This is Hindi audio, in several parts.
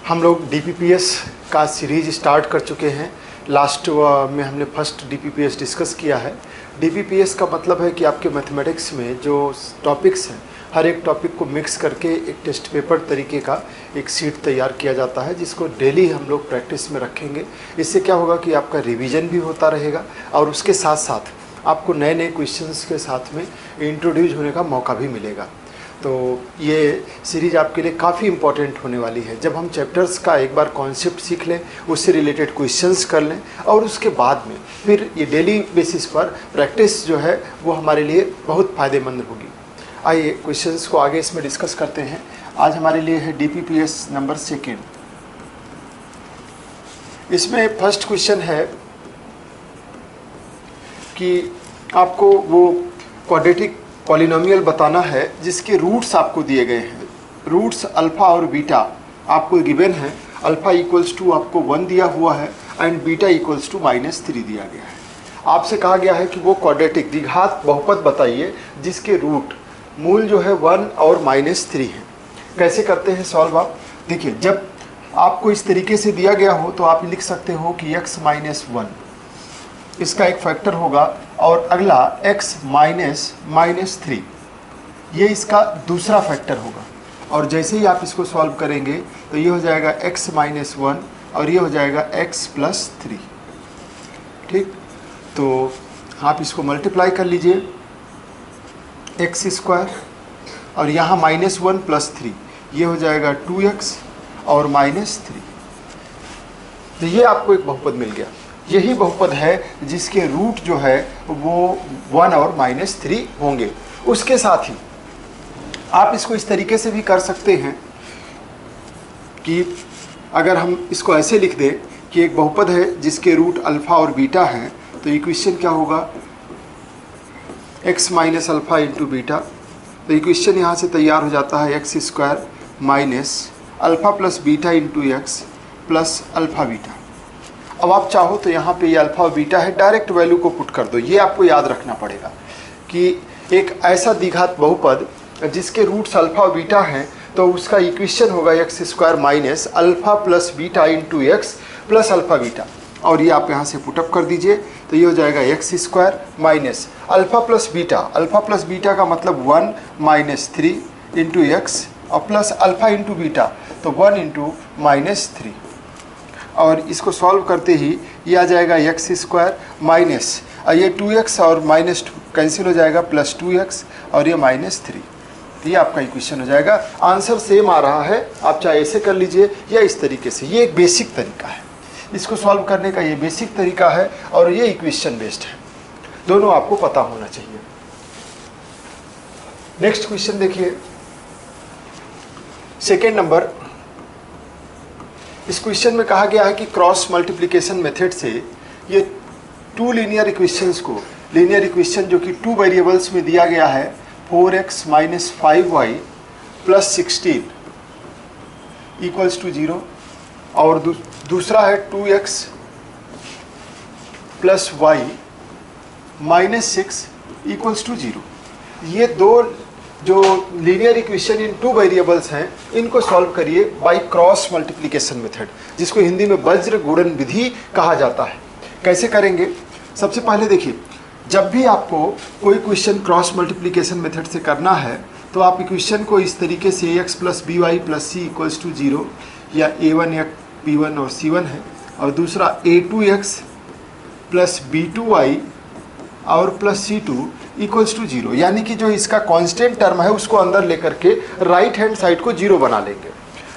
हम लोग डीपीपीएस का सीरीज स्टार्ट कर चुके हैं। लास्ट में हमने फर्स्ट डीपीपीएस डिस्कस किया है। डीपीपीएस का मतलब है कि आपके मैथमेटिक्स में जो टॉपिक्स हैं, हर एक टॉपिक को मिक्स करके एक टेस्ट पेपर तरीके का एक सीट तैयार किया जाता है, जिसको डेली हम लोग प्रैक्टिस में रखेंगे। इससे क्या होगा कि आपका रिवीजन भी होता रहेगा और उसके साथ साथ आपको नए नए क्वेश्चंस के साथ में इंट्रोड्यूस होने का मौका भी मिलेगा। तो ये सीरीज़ आपके लिए काफ़ी इम्पॉर्टेंट होने वाली है। जब हम चैप्टर्स का एक बार कॉन्सेप्ट सीख लें, उससे रिलेटेड क्वेश्चंस कर लें और उसके बाद में फिर ये डेली बेसिस पर प्रैक्टिस जो है वो हमारे लिए बहुत फ़ायदेमंद होगी। आइए क्वेश्चंस को आगे इसमें डिस्कस करते हैं। आज हमारे लिए है डीपीपीएस नंबर 2। इसमें फर्स्ट क्वेश्चन है कि आपको वो क्वाड्रेटिक पॉलिनोमियल बताना है जिसके रूट्स आपको दिए गए हैं। रूट्स अल्फ़ा और बीटा आपको गिवन है। अल्फ़ा इक्वल्स टू आपको 1 दिया हुआ है एंड बीटा इक्वल्स टू -3 दिया गया है। आपसे कहा गया है कि वो क्वाड्रेटिक द्विघात बहुपद बताइए जिसके रूट मूल जो है 1 और -3 है। कैसे करते हैं सॉल्व आप? देखिए, जब आपको इस तरीके से दिया गया हो तो आप लिख सकते हो कि x - 1 इसका एक फैक्टर होगा और अगला x -3 ये इसका दूसरा फैक्टर होगा। और जैसे ही आप इसको सॉल्व करेंगे तो ये हो जाएगा x - 1 और ये हो जाएगा x + 3। ठीक, तो आप इसको मल्टीप्लाई कर लीजिए, x² और यहाँ -1 + 3 ये हो जाएगा 2x और -3। तो ये आपको एक बहुपद मिल गया। यही बहुपद है जिसके रूट जो है वो 1 और -3 होंगे। उसके साथ ही आप इसको इस तरीके से भी कर सकते हैं कि अगर हम इसको ऐसे लिख दें कि एक बहुपद है जिसके रूट अल्फ़ा और बीटा हैं, तो इक्वेशन क्या होगा? x - alpha × beta. तो इक्वेशन यहाँ से तैयार हो जाता है x² - alpha + beta × x + alpha beta. अब आप चाहो तो यहाँ पे ये अल्फ़ा और बीटा है, डायरेक्ट वैल्यू को पुट कर दो। ये आपको याद रखना पड़ेगा कि एक ऐसा द्विघात बहुपद जिसके रूट्स अल्फ़ा और बीटा हैं तो उसका इक्वेशन होगा x² - alpha + beta × x + alpha beta. और ये आप यहाँ से पुटअप कर दीजिए तो ये हो जाएगा x² - alpha + beta. Alpha + beta का मतलब 1 - 3 × x और प्लस अल्फ़ा × बीटा तो 1 × -3। और इसको सॉल्व करते ही ये आ जाएगा x² ये 2x और -2 कैंसिल हो जाएगा, +2x और ये -3। तो ये आपका इक्वेशन हो जाएगा। आंसर सेम आ रहा है, आप चाहे ऐसे कर लीजिए या इस तरीके से। ये एक बेसिक तरीका है, इसको सॉल्व करने का ये बेसिक तरीका है और ये इक्वेशन बेस्ड है। दोनों आपको पता होना चाहिए। नेक्स्ट क्वेश्चन देखिए, 2 नंबर। इस क्वेश्चन में कहा गया है कि क्रॉस मल्टीप्लिकेशन मेथड से ये 2 लीनियर इक्वेशंस को, लीनियर इक्वेशन जो कि 2 वेरिएबल्स में दिया गया है, 4x - 5y + 16 = 0 और दूसरा है 2x + y - 6 = 0। ये दो जो लीनियर इक्वेशन इन 2 वेरिएबल्स हैं, इनको सॉल्व करिए बाय क्रॉस मल्टीप्लिकेशन मेथड, जिसको हिंदी में वज्र गुणन विधि कहा जाता है। कैसे करेंगे? सबसे पहले देखिए, जब भी आपको कोई क्वेश्चन क्रॉस मल्टीप्लिकेशन मेथड से करना है तो आप इक्वेशन को इस तरीके से ax + by + c = 0 या a1 या b1 और c1 है, और दूसरा a2x + b2y और +c2 = 0, यानी कि जो इसका कांस्टेंट टर्म है उसको अंदर लेकर के राइट हैंड साइड को 0 बना लेंगे।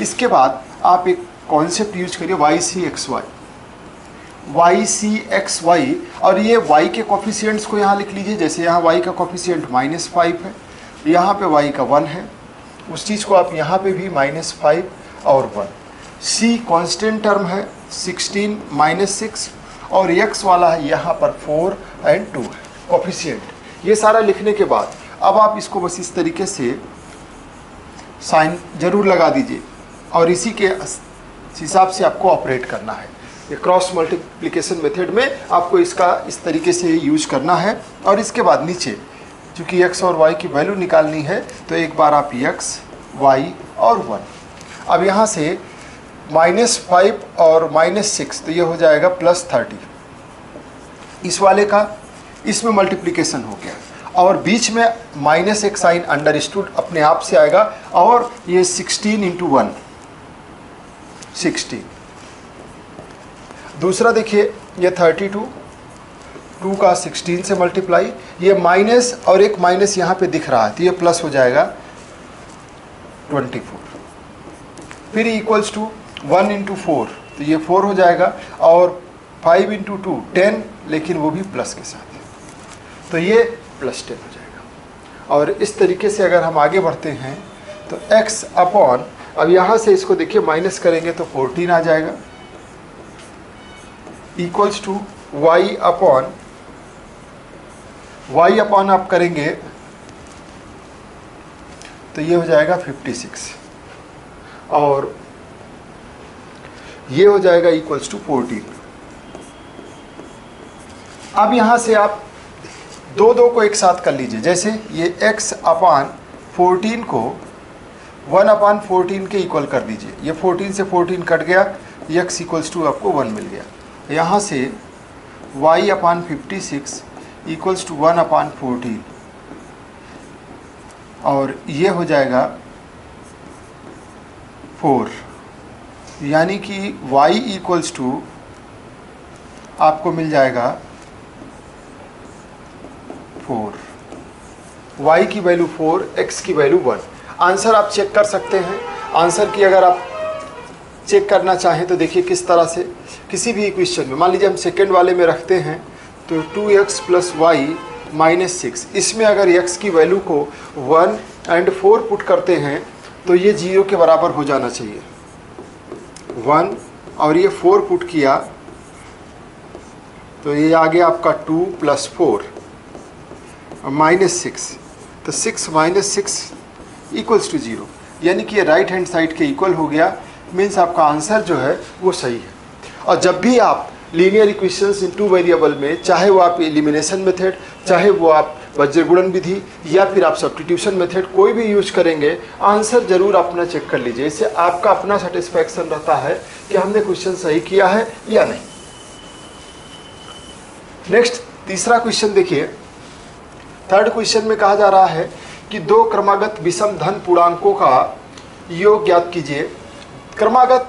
इसके बाद आप एक कॉन्सेप्ट यूज करिए ycxy, और ये y के कोफिशिएंट्स को यहाँ लिख लीजिए। जैसे यहाँ y का कोफिशिएंट -5 है, यहाँ पे y का 1 है, उस चीज़ को आप यहाँ पे भी -5 और 1। c कांस्टेंट टर्म है 16 - 6 और x वाला है यहाँ पर 4 और 2 है कोफिशिएंट। ये सारा लिखने के बाद अब आप इसको बस इस तरीके से साइन जरूर लगा दीजिए और इसी के हिसाब से आपको ऑपरेट करना है। ये क्रॉस मल्टीप्लिकेशन मेथड में आपको इसका इस तरीके से यूज करना है। और इसके बाद नीचे चूँकि x और y की वैल्यू निकालनी है तो एक बार आप x, y और 1। अब यहाँ से -5 और -6, तो ये हो जाएगा +30। इस वाले का इसमें मल्टीप्लिकेशन हो गया और बीच में माइनस एक साइन अंडरस्टूड अपने आप से आएगा और ये 16 × 1 16। दूसरा देखिए ये 32, 2 का 16 से मल्टीप्लाई, ये माइनस और एक माइनस यहाँ पे दिख रहा है तो ये प्लस हो जाएगा 24। फिर इक्वल्स टू 1 × 4, तो ये 4 हो जाएगा और 5 × 2 10, लेकिन वो भी प्लस के साथ है, तो ये +10 हो जाएगा। और इस तरीके से अगर हम आगे बढ़ते हैं तो x अपॉन, अब यहाँ से इसको देखिए माइनस करेंगे तो 14 आ जाएगा, इक्वल्स टू y अपॉन आप करेंगे तो ये हो जाएगा 56 और ये हो जाएगा इक्वल्स टू 14। अब यहाँ से आप दो को एक साथ कर लीजिए, जैसे ये x अपॉन 14 को 1/14 के इक्वल कर दीजिए, ये 14 से 14 कट गया, x इक्वल्स टू आपको 1 मिल गया। यहाँ से y अपॉन 56 इक्वल्स टू 1/14 और ये हो जाएगा 4, यानी कि y इक्वल्स टू आपको मिल जाएगा 4, y की वैल्यू 4, x की वैल्यू 1। आंसर आप चेक कर सकते हैं। आंसर की अगर आप चेक करना चाहें तो देखिए किस तरह से, किसी भी इक्वेशन में मान लीजिए हम सेकेंड वाले में रखते हैं तो 2x + y - 6, इसमें अगर x की वैल्यू को 1 और 4 पुट करते हैं तो ये 0 के बराबर हो जाना चाहिए। 1 और ये 4 पुट किया तो ये आ गया आपका 2 + 4 -6, तो 6 - 6 इक्वल्स टू 0, यानी कि ये राइट हैंड साइड के इक्वल हो गया। मीन्स आपका आंसर जो है वो सही है। और जब भी आप लीनियर इक्वेशंस इन 2 वेरिएबल में, चाहे वो आप एलिमिनेशन मेथड, चाहे वो आप वज्रगुणन विधि या फिर आप सब्स्टिट्यूशन मेथड कोई भी यूज करेंगे, आंसर जरूर अपना चेक कर लीजिए। इससे आपका अपना सेटिस्फैक्शन रहता है कि हमने क्वेश्चन सही किया है या नहीं। नेक्स्ट तीसरा क्वेश्चन देखिए। थर्ड क्वेश्चन में कहा जा रहा है कि 2 क्रमागत विषम धन पूर्णांकों का योग ज्ञात कीजिए। क्रमागत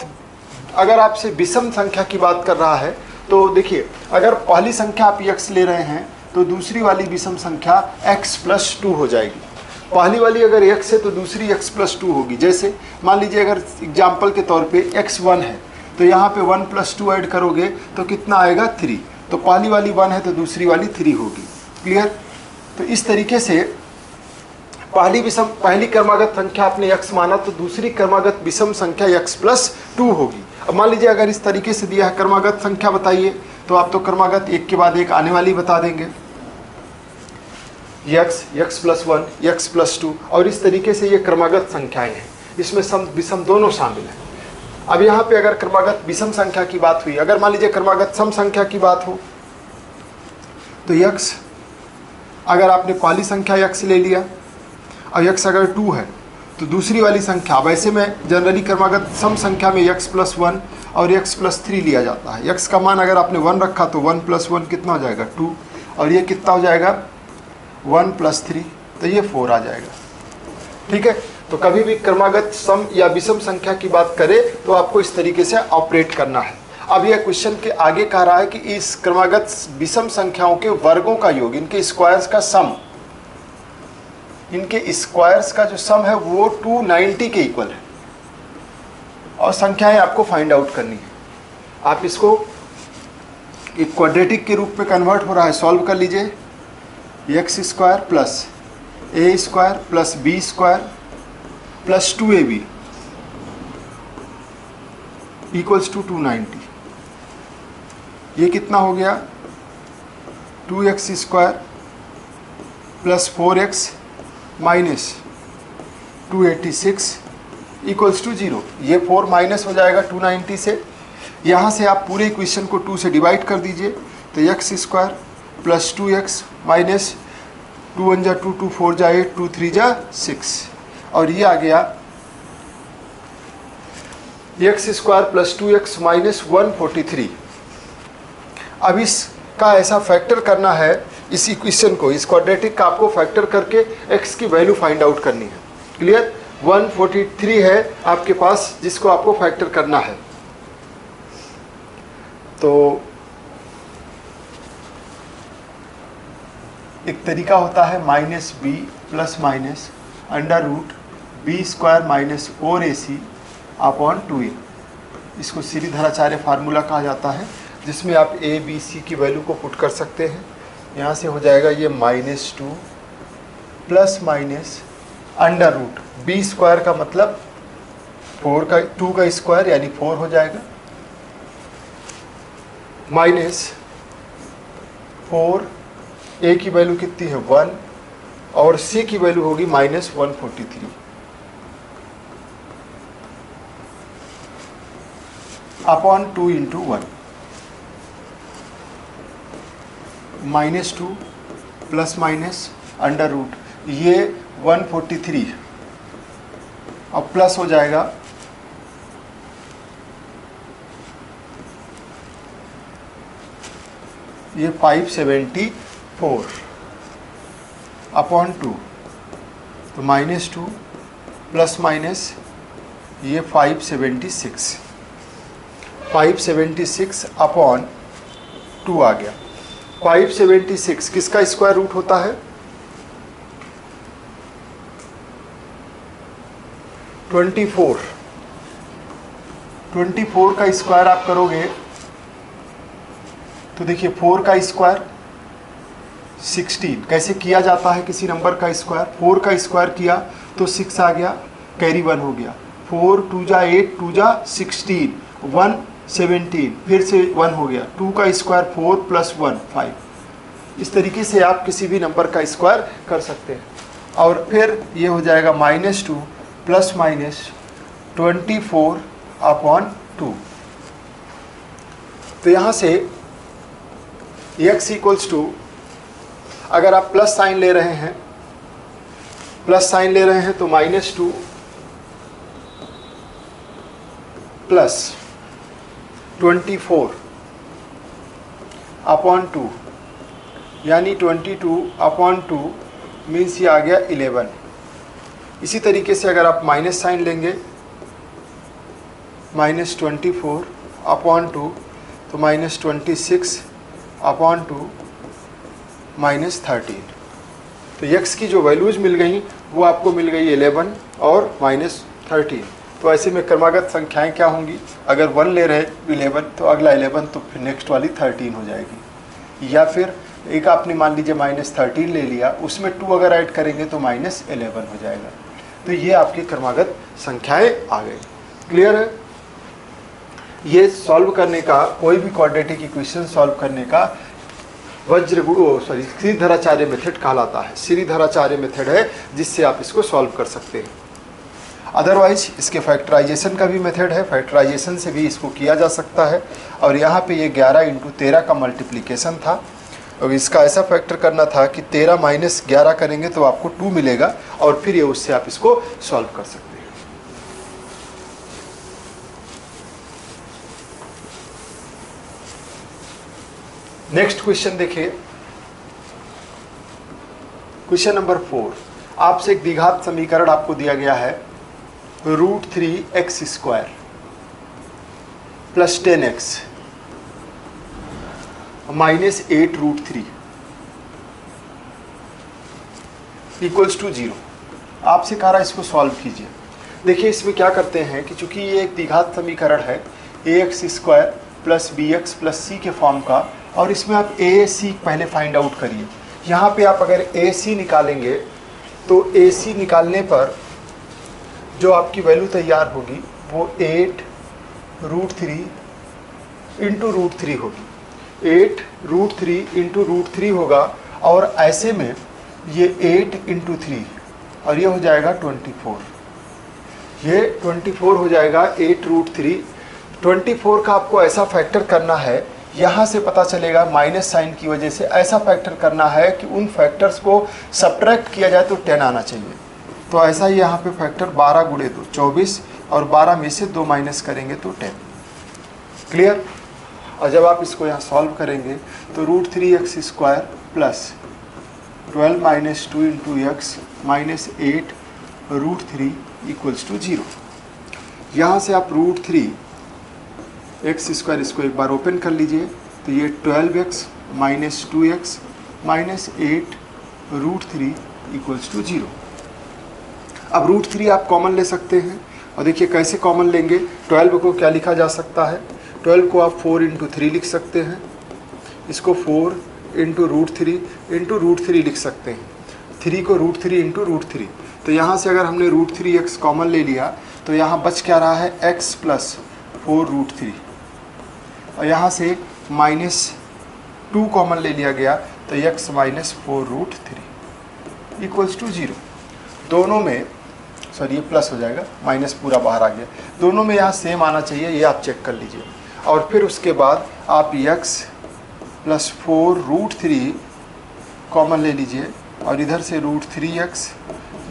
अगर आपसे विषम संख्या की बात कर रहा है तो देखिए, अगर पहली संख्या आप x ले रहे हैं तो दूसरी वाली विषम संख्या x + 2 हो जाएगी। पहली वाली अगर x है तो दूसरी x + 2 होगी। जैसे मान लीजिए अगर एग्जाम्पल के तौर पे x 1 है तो यहाँ पे 1 + 2 ऐड करोगे तो कितना आएगा 3, तो पहली वाली 1 है तो दूसरी वाली 3 होगी। क्लियर? तो इस तरीके से पहली क्रमागत संख्या आपने x माना तो दूसरी क्रमागत विषम संख्या x + 2 होगी। अब मान लीजिए अगर इस तरीके से दिया है क्रमागत संख्या बताइए, तो आप तो क्रमागत एक के बाद एक आने वाली बता देंगे, x + 1 x + 2, और इस तरीके से ये क्रमागत संख्याएं हैं, इसमें सम विषम दोनों शामिल हैं। अब यहाँ पे अगर क्रमागत विषम संख्या की बात हुई, अगर मान लीजिए क्रमागत सम संख्या की बात हो तो x, अगर आपने पहली संख्या x ले लिया और x अगर 2 है तो दूसरी वाली संख्या, वैसे में जनरली क्रमागत सम संख्या में x + 1 और x + 3 लिया जाता है। x का मान अगर आपने 1 रखा तो 1 + 1 कितना हो जाएगा 2, और ये कितना हो जाएगा 1 + 3, तो ये 4 आ जाएगा। ठीक है, तो कभी भी क्रमागत सम या विषम संख्या की बात करें तो आपको इस तरीके से ऑपरेट करना है। अब यह क्वेश्चन के आगे कह रहा है कि इस क्रमागत विषम संख्याओं के वर्गों का योग, इनके स्क्वायर्स का सम, इनके स्क्वायर्स का जो सम है वो 290 के इक्वल है, और संख्याएं आपको फाइंड आउट करनी है। आप इसको एक क्वाड्रेटिक के रूप में कन्वर्ट हो रहा है, सॉल्व कर लीजिए। x² + a² + b² + 2ab = 290। ये कितना हो गया 2x² + 4x - 286 = 0। ये 4 माइनस हो जाएगा 290 से। यहाँ से आप पूरे इक्वेशन को 2 से डिवाइड कर दीजिए, तो x² + 2x - 2 × 2 2 4 × 8 2 3 × 6, और ये आ गया x square plus 2x minus 143। अब इसका ऐसा फैक्टर करना है, इस इक्वेशन को, इस क्वाड्रेटिक का आपको फैक्टर करके x की वैल्यू फाइंड आउट करनी है। क्लियर? 143 है आपके पास जिसको आपको फैक्टर करना है। तो एक तरीका होता है minus b plus minus under root b square minus 4ac upon 2a। इसको श्रीधराचार्य फार्मूला कहा जाता है, जिसमें आप a b c की वैल्यू को पुट कर सकते हैं। यहाँ से हो जाएगा ये -2 plus minus under root b square का मतलब 2 का स्क्वायर यानी 4 हो जाएगा, माइनस 4, a की वैल्यू कितनी है 1 और c की वैल्यू होगी -143 upon 2 into 1। -2 plus minus under root ये 143 अब प्लस हो जाएगा ये 574 अपॉन 2, तो -2 प्लस माइनस ये 576 अपॉन 2 आ गया। 576 किसका स्क्वायर रूट होता है? 24 का स्क्वायर आप करोगे तो देखिए 4 का स्क्वायर 16। कैसे किया जाता है किसी नंबर का स्क्वायर? 4 का स्क्वायर किया तो 6 आ गया, कैरी 1 हो गया, 4 2 जा 8 2 जा 16, 1 17, फिर से 1 हो गया, 2 का स्क्वायर 4 प्लस 1 5। इस तरीके से आप किसी भी नंबर का स्क्वायर कर सकते हैं। और फिर ये हो जाएगा -2 प्लस माइनस 24 अपॉन 2। तो यहाँ से x इक्वल्स टू, अगर आप प्लस साइन ले रहे हैं तो -2 प्लस 24 अपॉन 2 यानी 22 अपॉन 2 मीन्स ये आ गया 11। इसी तरीके से अगर आप माइनस साइन लेंगे -24 अपॉन 2 तो -26 अपॉन 2 -13। तो x की जो वैल्यूज मिल गई वो आपको मिल गई 11 और -13। तो ऐसे में क्रमागत संख्याएं क्या होंगी? अगर 1 ले रहे 11 तो अगला 11 तो फिर नेक्स्ट वाली 13 हो जाएगी। या फिर एक आपने मान लीजिए -13 ले लिया, उसमें 2 अगर ऐड करेंगे तो -11 हो जाएगा। तो ये आपकी क्रमागत संख्याएं आ गई। क्लियर है? ये सॉल्व करने का, कोई भी क्वाड्रेटिक इक्वेशन सॉल्व करने का श्रीधराचार्य मेथड कहलाता है। श्रीधराचार्य मेथड है जिससे आप इसको सॉल्व कर सकते हैं। अदरवाइज इसके फैक्टराइजेशन का भी मेथड है, फैक्टराइजेशन से भी इसको किया जा सकता है। और यहाँ पे ये 11 × 13 का मल्टीप्लिकेशन था और इसका ऐसा फैक्टर करना था कि 13 - 11 करेंगे तो आपको 2 मिलेगा और फिर ये उससे आप इसको सॉल्व कर सकते हैं। नेक्स्ट क्वेश्चन देखिए, क्वेश्चन नंबर 4। आपसे एक द्विघात समीकरण आपको दिया गया है √3x² plus 10x minus 8√3 equals to 0। आपसे कह रहा है इसको सॉल्व कीजिए। देखिए इसमें क्या करते हैं कि चूंकि ये एक द्विघात समीकरण है ax² plus bx plus c के फॉर्म का, और इसमें आप ac पहले फाइंड आउट करिए। यहाँ पे आप अगर ac निकालेंगे तो ac निकालने पर जो आपकी वैल्यू तैयार होगी वो 8√3 इंटू √3 होगी। 8√3 इंटू √3 होगा और ऐसे में ये 8 इंटू 3 और ये हो जाएगा 24। ये 24 हो जाएगा 8√3। 24 का आपको ऐसा फैक्टर करना है, यहाँ से पता चलेगा माइनस साइन की वजह से ऐसा फैक्टर करना है कि उन फैक्टर्स को सब्ट्रैक्ट किया जाए तो 10 आना चाहिए। तो ऐसा ही यहाँ पे फैक्टर 12 × 2 24 और 12 में से 2 माइनस करेंगे तो 10। क्लियर। और जब आप इसको यहाँ सॉल्व करेंगे तो √3x² plus 12 minus 2 into x minus 8 √3 equals to 0। यहाँ से आप √3x² इसको एक बार ओपन कर लीजिए तो ये 12x minus 2x minus 8 √3 equals to 0। अब √3 आप कॉमन ले सकते हैं और देखिए कैसे कॉमन लेंगे। 12 को क्या लिखा जा सकता है, 12 को आप 4 इंटू 3 लिख सकते हैं, इसको 4 इंटू √3 लिख सकते हैं, 3 को √3 इंटू √3। तो यहाँ से अगर हमने √3x कॉमन ले लिया तो यहाँ बच क्या रहा है x प्लस 4 √3 और यहाँ से -2 कॉमन ले लिया गया तो x माइनस 4 √3 इक्वल्स टू 0। दोनों में सॉरी ये प्लस हो जाएगा, माइनस पूरा बाहर आ गया। दोनों में यहाँ सेम आना चाहिए, ये आप चेक कर लीजिए। और फिर उसके बाद आप x प्लस 4 √3 कॉमन ले लीजिए और इधर से √3x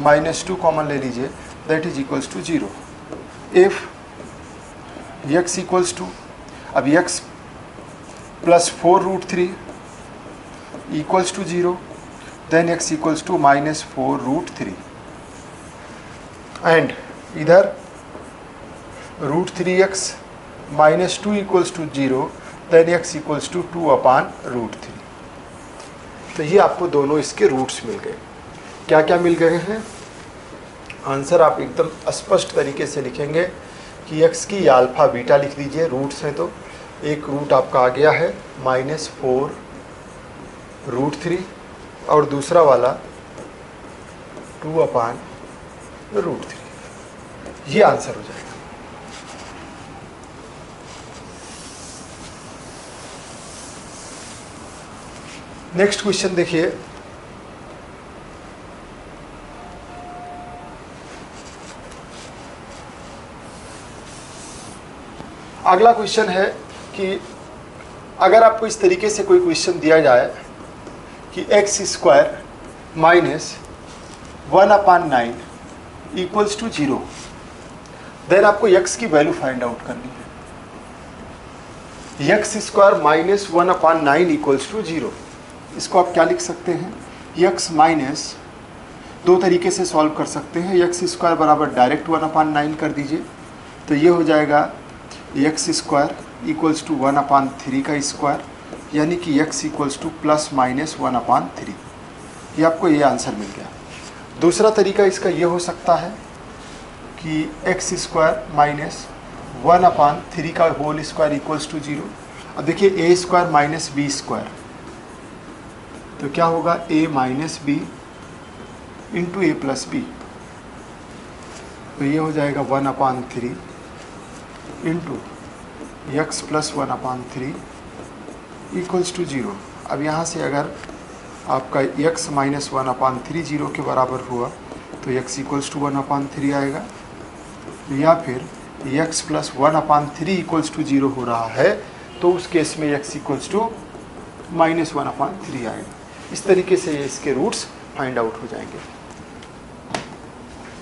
माइनस 2 कॉमन ले लीजिए, that is equals to 0। If x equals to, अब x plus 4 √3 equals to 0, then x equals to minus 4 √3 and इधर √3x minus 2 equals to 0, then x equals to 2/√3। तो ये आपको दोनों इसके रूट्स मिल गए। क्या क्या मिल गए हैं, आंसर आप एकदम स्पष्ट तरीके से लिखेंगे कि x की अल्फा बीटा लिख दीजिए, रूट्स हैं तो एक रूट आपका आ गया है -4 √3 और दूसरा वाला 2/√3। ये आंसर हो जाएगा। नेक्स्ट क्वेश्चन देखिए, अगला क्वेश्चन है कि अगर आपको इस तरीके से कोई क्वेश्चन दिया जाए कि x² minus 1/9 equals to 0, then आपको x की वैल्यू फाइंड आउट करनी है। x² माइनस 1/9 इक्वल्स टू 0, इसको आप क्या लिख सकते हैं, x माइनस, दो तरीके से सॉल्व कर सकते हैं। x² बराबर डायरेक्ट 1/9 कर दीजिए तो ये हो जाएगा x² इक्वल्स टू 1/3 का स्क्वायर, यानी कि x equals two plus minus 1/3। ये आपको ये आंसर मिल गया। दूसरा तरीका इसका ये हो सकता है कि x² माइनस 1/3 का होल स्क्वायर इक्वल्स टू 0। अब देखिए a² माइनस b² तो क्या होगा, a minus b into a plus b, तो ये हो जाएगा 1/3 into x plus 1/3 equals to 0। अब यहाँ से अगर आपका x माइनस 1/3 0 के बराबर हुआ तो x इक्वल्स टू 1/3 आएगा, या फिर x प्लस 1/3 इक्वल्स टू 0 हो रहा है तो उस केस में x इक्वल्स टू माइनस 1/3 आएगा। इस तरीके से इसके रूट्स फाइंड आउट हो जाएंगे।